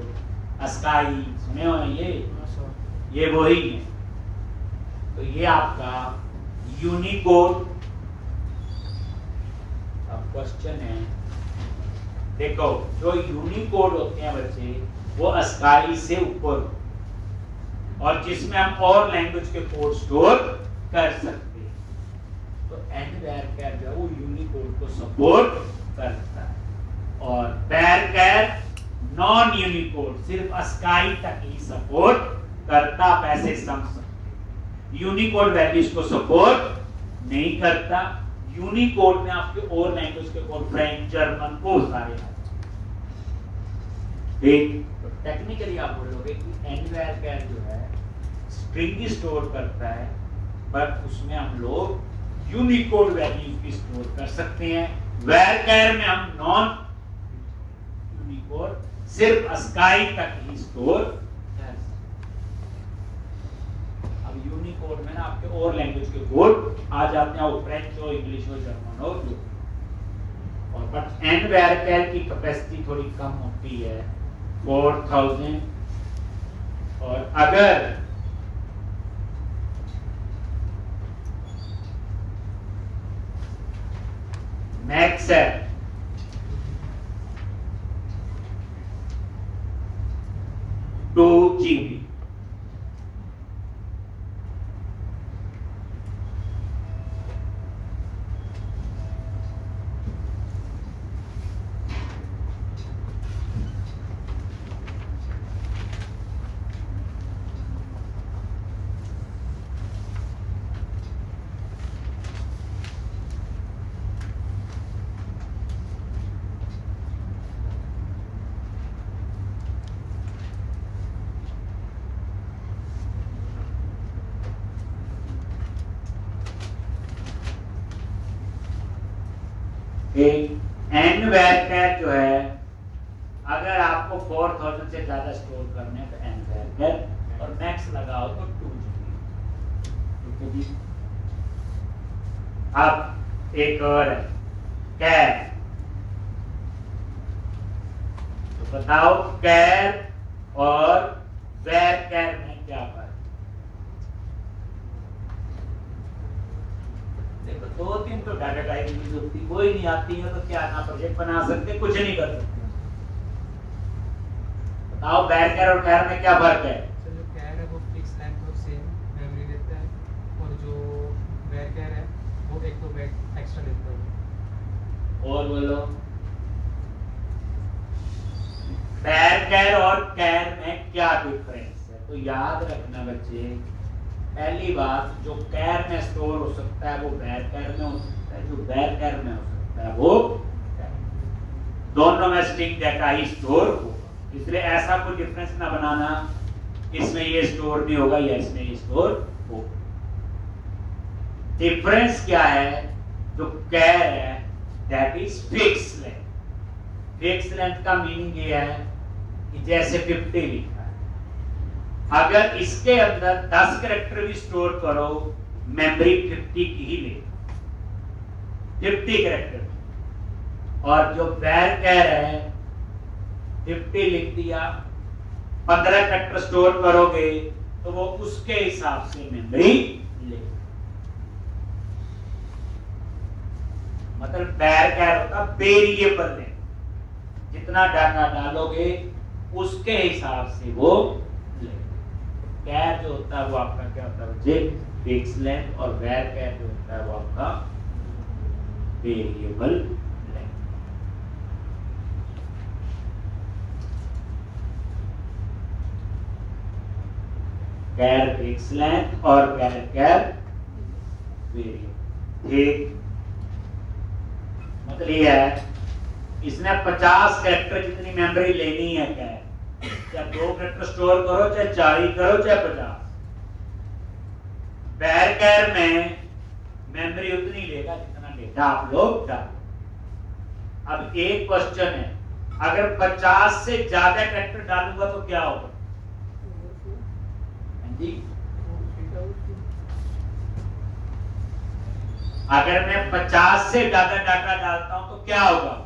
अस्काई, सुने हो ये वही है। तो ये आपका यूनिकोड। अब क्वेश्चन है, देखो जो यूनिकोड होते हैं बच्चे वो अस्काई से ऊपर और जिसमें हम और लैंग्वेज के कोड स्टोर कर सकते हैं। तो nvar जो है वो यूनिकोड को सपोर्ट करता है और var नॉन यूनिकोड सिर्फ अस्काई तक ही सपोर्ट करता पैसे सम यूनिकोड वैल्यूज को सपोर्ट नहीं करता। यूनिकोड में आपके और लैंग्वेज के कोड फ्रेंच, जर्मन वो सारे ठीक। तो टेक्निकली आप बोलोगे कि nvarchar जो है स्ट्रिंग स्टोर करता है, बट उसमें हम लोग यूनिकोड वैल्यूज भी स्टोर कर सकते हैं। varchar में हम नॉन यूनिकोड सिर्फ ASCII तक ही स्टोर कर सकते हैं। अब यूनिकोड में ना आपके और लैंग्वेज के कोड आ जाते हैं, वो फ्रेंच हो, इंग्लिश हो, जर्मन हो, जो और बट nvarchar की कैपेसिटी थोड़ी कम होती है 4000। और अगर मैक्स है 2 GB, nvarchar जो है अगर आपको 4000 से ज्यादा स्टोर करने हैं तो nvarchar, और मैक्स लगाओ तो 2 GB। अब एक और है char, तो बताओ char और varchar में क्या फर्क? देखो 2-3 तो डाटा टाइप यूज होती, कोई नहीं आती है तो क्या ना प्रोजेक्ट बना सकते, कुछ नहीं कर सकते। बताओ varchar और char में क्या फर्क है?
सर जो char है वो फिक्स लेंथ और सेम मेमोरी देता है, और जो varchar है वो एक तो बाइट एक्स्ट्रा देता है।
और बोलो varchar और char में क्या डिफरेंस है? तो याद रखना बच्चे, पहली बात, जो char में स्टोर हो सकता है वो varchar में हो सकता है, जो varchar में हो सकता है वो दोनों में स्ट्रिंग डाटा ही स्टोर होगा। इसलिए ऐसा कोई डिफरेंस ना बनाना इसमें ये स्टोर नहीं होगा या इसमें ये स्टोर होगा। डिफरेंस क्या है? जो char है that is fix length. Fix length का मीनिंग ये है कि जैसे 50 लिखा है, अगर इसके अंदर 10 कैरेक्टर भी स्टोर करो, मेमोरी 50 की ही ले, 50 कैरेक्टर। और जो varchar है 50 लिख दिया, 15 कैरेक्टर स्टोर करोगे तो वो उसके हिसाब से मेमोरी ले। मतलब varchar होता वेरिएबल है, जितना डाटा डालोगे उसके हिसाब से वो ले। char जो होता है वो आपका क्या होता है बच्चे? Fix length. और varchar जो होता है वो आपका variable length. char fix length और varchar वेरिएबल। ठीक, मतलब ये है इसने 50 कैरेक्टर जितनी मेमोरी लेनी है क्या है, चाहे 2 कैरेक्टर स्टोर करो, चाहे 4 ही करो, चाहे 50। varchar में मेमोरी उतनी लेगा जितना डेटा आप लोग डालो। अब एक क्वेश्चन है, अगर 50 से ज्यादा कैरेक्टर डालूंगा तो क्या होगा? जी, अगर मैं 50 से ज्यादा डाटा डालता हूं तो क्या होगा?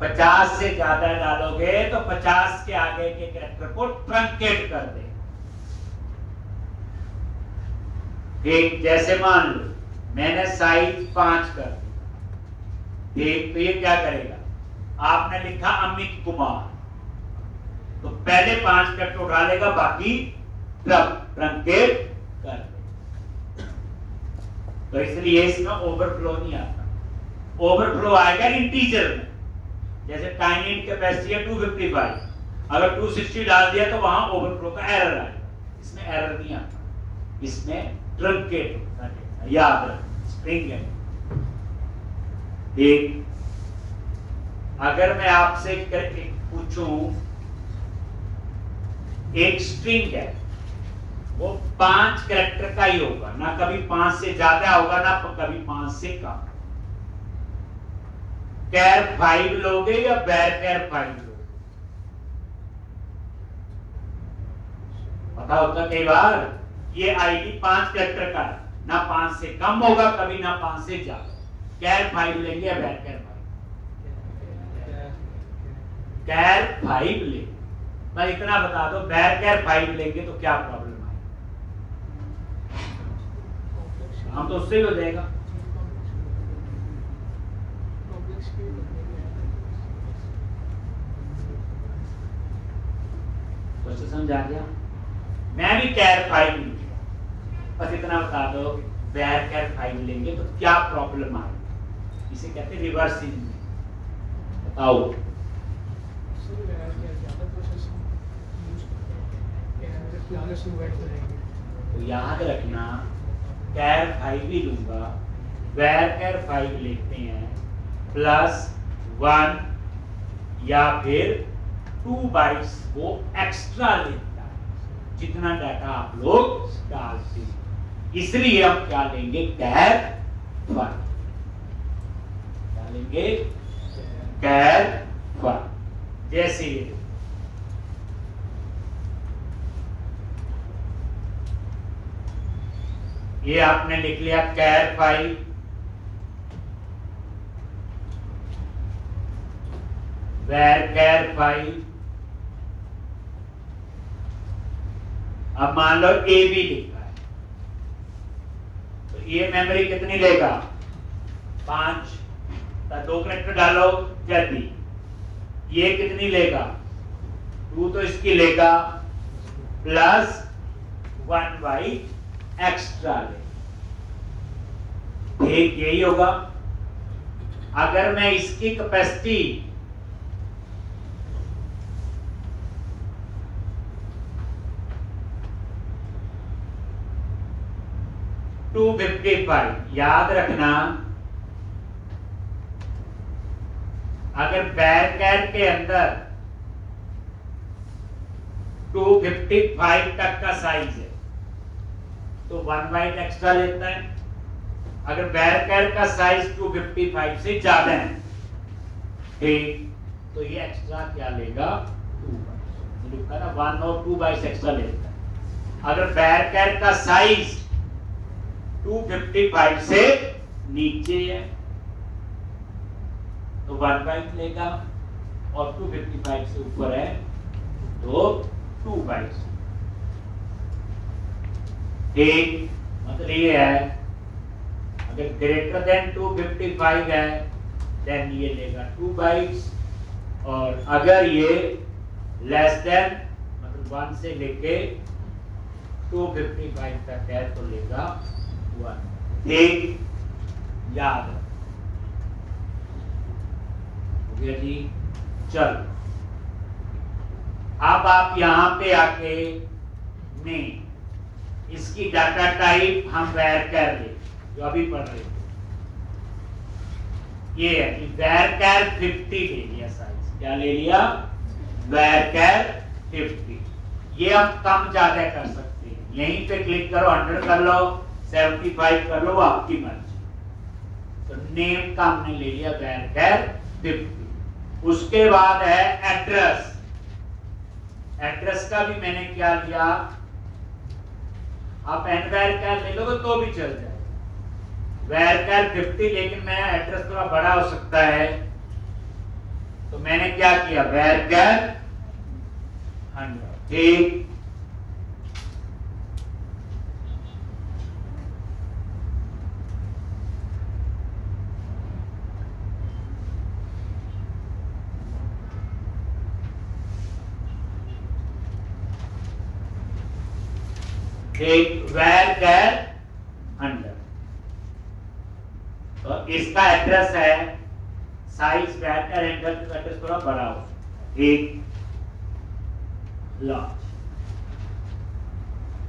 पचास से ज्यादा डालोगे तो 50 के आगे के कैरेक्टर को ट्रंकेट कर दे। ठीक, जैसे मान लो मैंने साइज 5 कर दिया, ठीक, तो ये क्या करेगा, आपने लिखा अमित कुमार, तो पहले 5 कट उठा लेगा, बाकी ट्रंकेट कर देगा। तो इसलिए इसमें ओवरफ्लो नहीं आता। ओवरफ्लो आएगा इंटीजर में, जैसे टाइनी कैपेसिटी है 255, अगर 260 डाल दिया तो वहां ओवरफ्लो का एरर आएगा, इसमें एरर नहीं आता, इसमें ट्रंकेट होता है, याद रख, स्प्रिंग है। एक अगर मैं आपसे करके पूछूं, एक स्ट्रिंग है वो 5 कैरेक्टर का ही होगा, ना कभी 5 से ज्यादा होगा ना कभी 5 से कम। कैर 5 लोगे या बैर कैर 5 लोगे? पता होता कई बार ये आईडी 5 कैरेक्टर का है, ना 5 से कम होगा कभी, ना 5 से ज्यादा। कैर 5 लेंगे या बैर कैर 5? कैर 5 ले, मैं इतना बता दो, बैर कैर 5 लेंगे तो क्या प्रॉब्लम आएगी? हम तो उससे ही हो जाएगा। तो समझा गया? मैं भी कैर 5 लूंगा, बस इतना बता दो, बैर कैर 5 लेंगे तो क्या प्रॉब्लम आएगी? इसे कहते हैं रिवर्स इंजीनियरिंग। बताओ। तो याद रखना, कैर 5 ही लूंगा, बैर कैर 5 लेते हैं, +1 या फिर 2 बाइट्स वो एक्स्ट्रा लेता है, जितना डाटा आप लोग डालते हैं, इसलिए हम क्या लेंगे, कैर 5 क्या लेंगे, कैर 5। जैसे ये आपने लिख लिया कैर 5, वैर कैर 5। अब मान लो ए भी लिखा है, तो ये मेमोरी कितनी लेगा, 5, तो 2 कैरेक्टर डालो जल्दी। ये कितनी लेगा, 2 तो इसकी लेगा, +1 बाइट एक्स्ट्रा ले, ठीक यही होगा। अगर मैं इसकी कैपेसिटी याद रखना, अगर बैर कैर के अंदर 255 तक का साइज है तो 1 बाइट एक्स्ट्रा लेता है। अगर बैर कैर का साइज 255 से ज्यादा है, ठीक, तो ये एक्स्ट्रा क्या लेगा, 2 बाइट्स, लिखा ना 1 और 2 बाइट्स एक्स्ट्रा लेता है। अगर बैर कैर का साइज 255 से नीचे है तो 1 बाइट लेगा, और 255 से ऊपर है तो 2 बाइट्स। ठीक, मतलब ये है, अगर ग्रेटर देन 255 है देन ये लेगा 2 बाइट्स, और अगर ये लेस देन मतलब 1 से लेके 255 तक है तो लेगा 1। ठीक, याद हो गया जी। चलो अब आप यहां पे आके नेम, इसकी डाटा टाइप हम वैर कैर ले, जो अभी पढ़ रहे थे, ये है कि वैर कैर 50 ले लिया साइज, क्या ले लिया, वैर कैर 50। ये हम कम ज्यादा कर सकते हैं, यहीं पे क्लिक करो, 100 कर लो, 75 कर लो, वो आपकी मर्जी। तो नेम का हमने ले लिया वैर कैर 50। उसके बाद है एड्रेस। एड्रेस का भी मैंने क्या लिया, आप एन वैर कैर ले लोगे तो भी चल जाएगा, वैर कैर 50, लेकिन मेरा एड्रेस थोड़ा बड़ा हो सकता है, तो मैंने क्या किया, वैर कैर 100। ठीक, एक where अंडर, तो इसका एड्रेस है साइज where अंडर का एड्रेस थोड़ा बड़ा हो, एक लार्ज,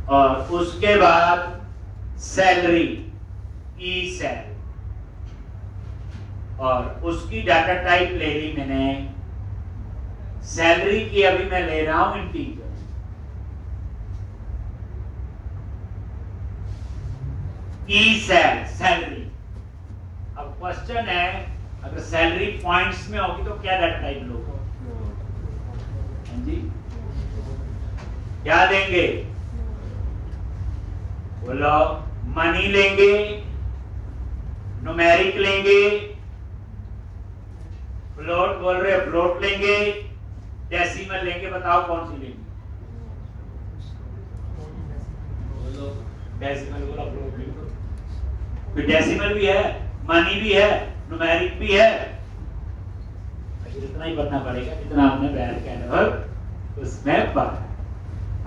और उसके बाद सैलरी ई सैल, और उसकी डाटा टाइप ले ली मैंने सैलरी की, अभी मैं ले रहा हूं इंटीजर, ई सैल सैलरी। अब क्वेश्चन है अगर सैलरी पॉइंट्स में होगी तो क्या डाटा टाइप लोगे? हाँ जी, क्या देंगे बोलो? मनी लेंगे, न्यूमेरिक लेंगे, फ्लोट बोल रहे फ्लोट लेंगे, डेसिमल लेंगे, बताओ कौन सी लेंगे? बोलो डेसिमल, बोला फ्लोट लेंगे, फिर डेसिमल भी है, मनी भी है, न्यूमेरिक भी है, इतना ही पढ़ना पड़ेगा जितना हमने बैर कैनवर उसमें पढ़ा।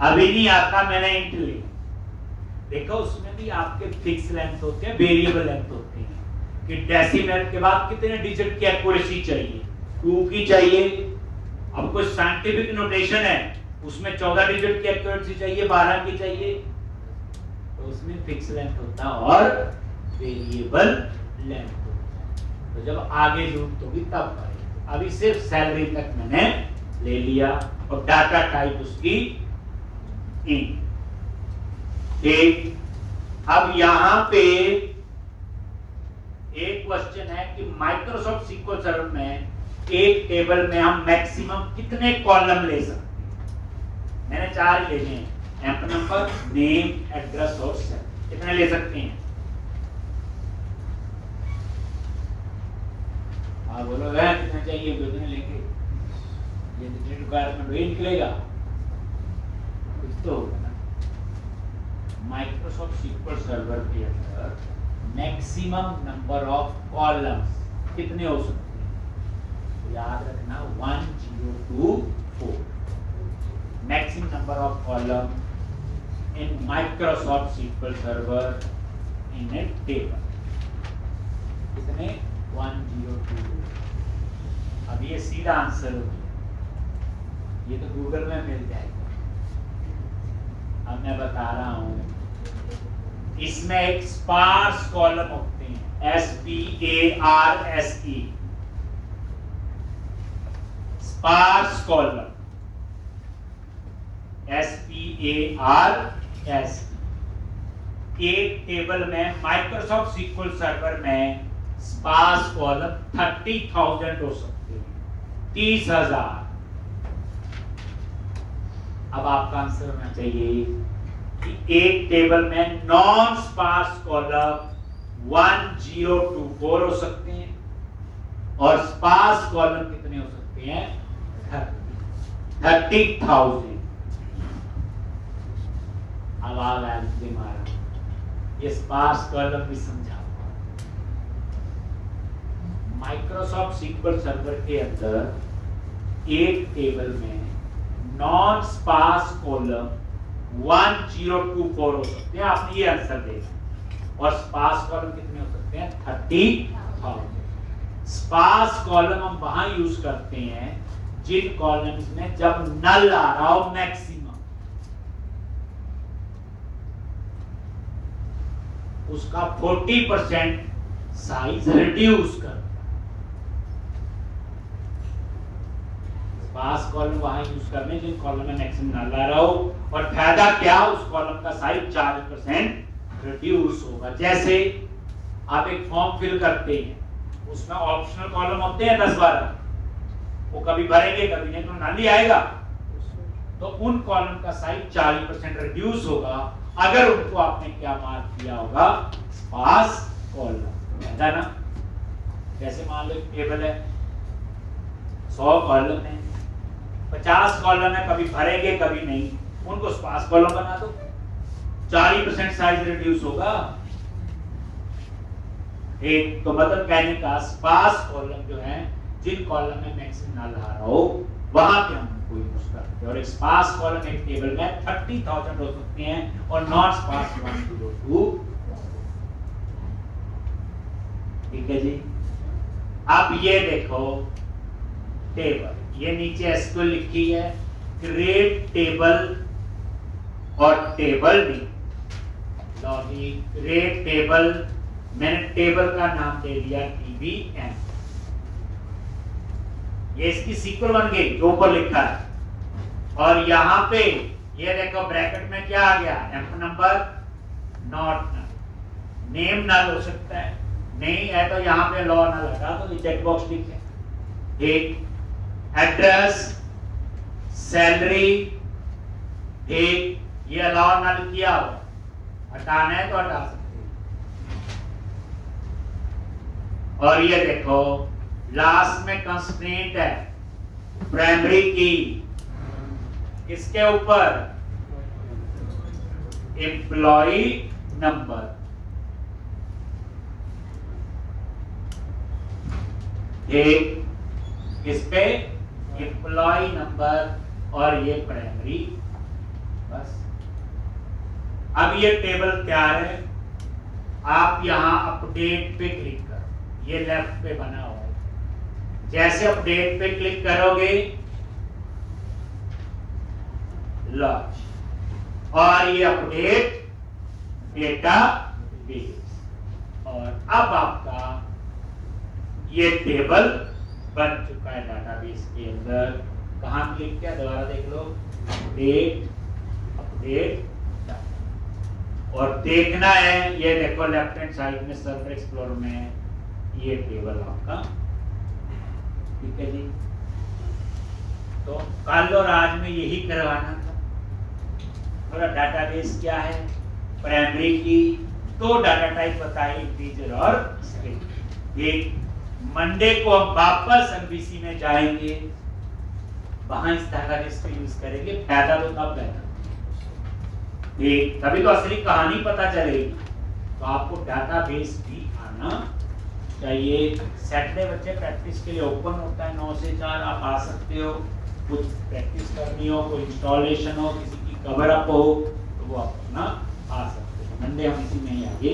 अभी नहीं आता, मैंने इंट लिया, देखो उसमें भी आपके फिक्स लेंथ होते हैं, वेरिएबल लेंथ होते हैं कि डेसिमल के बाद कितने डिजिट की एक्यूरेसी चाहिए, 2 की चाहिए। अब कोई साइंटिफिक नोटेशन है उसमें 14 डिजिट की एक्यूरेसी चाहिए, 12 की चाहिए, तो उसमें फिक्स लेंथ होता है और वेरिएबल लेंथ होता है। तो जब आगे जरूरत होगी तब करेंगे। अभी सिर्फ सैलरी तक मैंने ले लिया और डाटा टाइप उसकी इंट। ठीक, अब यहां पे एक क्वेश्चन है कि माइक्रोसॉफ्ट सीक्वल सर्वर में एक टेबल में हम मैक्सिमम कितने कॉलम ले सकते हैं? मैंने 4 लेने हैं, एम्प नंबर, नेम, एड्रेस और सेल। कितने ले सकते हैं? हाँ बोलो है कितने चाहिए, कितने लेंगे? ये जितने रिक्वायरमेंट वही निकलेगा, कुछ तो होगा ना। माइक्रोसॉफ्ट सीक्वल सर्वर के अंदर मैक्सिमम नंबर ऑफ कॉलम्स कितने हो सकते हैं? तो याद रखना 1024 maximum number of column in Microsoft SQL server in A table. कितने? 1024। अब ये सीधा आंसर हो गया, ये तो गूगल में मिल जाएगा। अब मैं बता रहा हूं, इसमें एक स्पार्स कॉलम होते हैं, SPARSE, स्पार्स कॉलम, SPARSE। एक टेबल में माइक्रोसॉफ्ट सीक्वल सर्वर में स्पार्स कॉलम 30,000 हो सकते हैं, 30,000। अब आपका आंसर होना चाहिए कि एक टेबल में नॉन स्पार्स कॉलम 1024 हो सकते हैं और स्पार्स कॉलम कितने हो सकते हैं? 30,000। अब आप मारा, ये स्पार्स कॉलम भी समझा। माइक्रोसॉफ्ट सीक्वल सर्वर के अंदर एक टेबल में नॉन स्पार्स कॉलम 1024 हो सकते हैं, आपने ये आंसर देना। और स्पार्स कॉलम कितने हो सकते हैं? 30,000। स्पार्स कॉलम हम वहां यूज करते हैं जिन कॉलम्स में जब नल आ रहा हो मैक्सिमम, उसका 40% साइज रिड्यूस कर। स्पार्स कॉलम वहां यूज करने जिन कॉलम में मैक्सिमम नल आ रहा हो, और फायदा क्या? उस कॉलम का साइज 40% रिड्यूस होगा। जैसे आप एक फॉर्म फिल करते हैं, उसमें ऑप्शनल कॉलम होते हैं 10-12, वो कभी भरेंगे कभी नहीं, तो नल ही आएगा। तो उन कॉलम का साइज 40% रिड्यूस होगा अगर उनको आपने क्या मार्क किया होगा? स्पार्स कॉलम, है ना? जैसे मान लो टेबल है, 100 कॉलम है, 50 कॉलम है, कभी भरेंगे कभी नहीं, उनको स्पार्स कॉलम बना दो, 40% साइज रिड्यूस होगा। एक तो मतलब कहने का स्पार्स कॉलम जो है जिन कॉलम में मैक्सिमम नल आ रहा हो वहां पे हम उनको यूज करते हैं। और एक स्पार्स कॉलम एक टेबल में 30,000 हो सकते हैं और नॉन स्पार्स 1 to 2। ठीक है जी। अब ये देखो टेबल, ये नीचे एसक्यूएल लिखी है, क्रिएट टेबल और टेबल भी लॉगिन क्रिएट टेबल, मैंने टेबल का नाम दे दिया TBM। ये इसकी सीक्वल बन गई जो ऊपर लिखा है। और यहाँ पे ये देखो ब्रैकेट में क्या आ गया, F number not null, name null हो सकता है, नहीं है तो यहाँ पे लॉ नल लगा तो चेक बॉक्स लिखे। ठीक, एड्रेस, सैलरी, ठीक, ये लॉ नल किया हुआ, हटाना है तो हटा सकते हैं। और ये देखो लास्ट में कंस्ट्रेंट है प्राइमरी की, किसके ऊपर, एम्प्लॉय नंबर। एक किस पे, एम्प्लॉय नंबर, और ये प्राइमरी, बस। अब ये टेबल तैयार है। आप यहां अपडेट पे क्लिक करो, ये लेफ्ट पे बना हुआ है। जैसे अपडेट पे क्लिक करोगे लॉन्च, और ये अपडेट डेटा बेस, और अब आपका ये टेबल बन चुका है डाटाबेस के अंदर। कहां क्लिक किया, दोबारा देख लो, डेट, अपडेट, और देखना है ये देखो लेफ्ट हैंड साइड में सर्वर एक्सप्लोरर में ये टेबल आपका। ठीक है जी। तो कल और आज में यही करवाना था। थोड़ा डाटाबेस क्या है, प्राइमरी की दो डाटा टाइप बताई, इंटीजर और स्ट्रिंग। एक मंडे को हम वापस एमबीसी में जाएंगे, वहां इस डाटाबेस को यूज करेंगे, फायदा तो तब है तभी तो असली कहानी पता चलेगी। तो आपको डाटाबेस भी आना चाहिए। सैटरडे बच्चे प्रैक्टिस के लिए ओपन होता है 9 से 4, आप आ सकते हो, कुछ प्रैक्टिस करनी हो, कोई इंस्टॉलेशन हो, किसी की कवर अप हो, तो वो आप अपना आ सकते हो। मंडे हम इसी में ही आगे